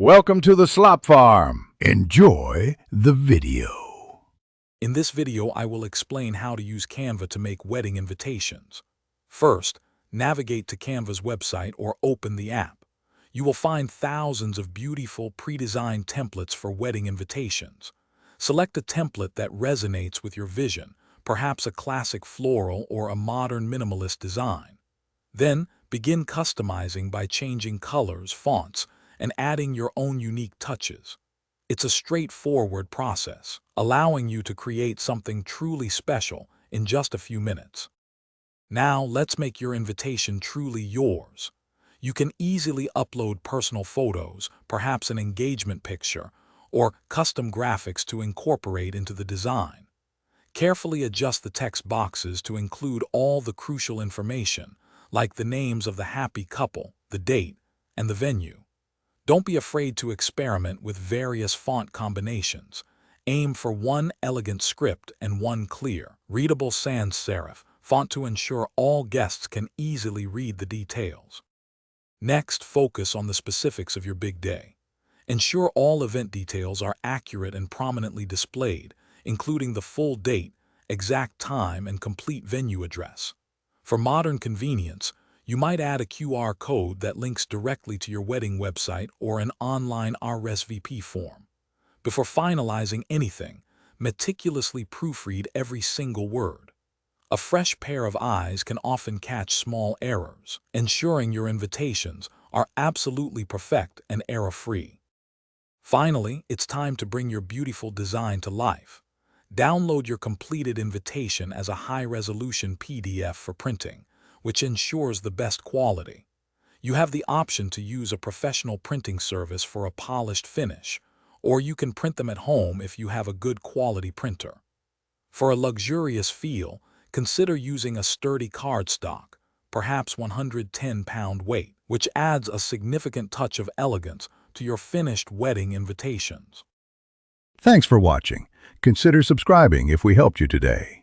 Welcome to the Slop Farm. Enjoy the video. In this video, I will explain how to use Canva to make wedding invitations. First, navigate to Canva's website or open the app. You will find thousands of beautiful pre-designed templates for wedding invitations. Select a template that resonates with your vision, perhaps a classic floral or a modern minimalist design. Then, begin customizing by changing colors, fonts, and adding your own unique touches. It's a straightforward process, allowing you to create something truly special in just a few minutes. Now, let's make your invitation truly yours. You can easily upload personal photos, perhaps an engagement picture, or custom graphics to incorporate into the design. Carefully adjust the text boxes to include all the crucial information, like the names of the happy couple, the date, and the venue. Don't be afraid to experiment with various font combinations. Aim for one elegant script and one clear, readable sans serif font to ensure all guests can easily read the details. Next, focus on the specifics of your big day. Ensure all event details are accurate and prominently displayed, including the full date, exact time, and complete venue address. For modern convenience, you might add a QR code that links directly to your wedding website or an online RSVP form. Before finalizing anything, meticulously proofread every single word. A fresh pair of eyes can often catch small errors, ensuring your invitations are absolutely perfect and error-free. Finally, it's time to bring your beautiful design to life. Download your completed invitation as a high-resolution PDF for printing, which ensures the best quality. You have the option to use a professional printing service for a polished finish, or you can print them at home if you have a good quality printer. For a luxurious feel, consider using a sturdy cardstock, perhaps 110-pound weight, which adds a significant touch of elegance to your finished wedding invitations. Thanks for watching. Consider subscribing if we helped you today.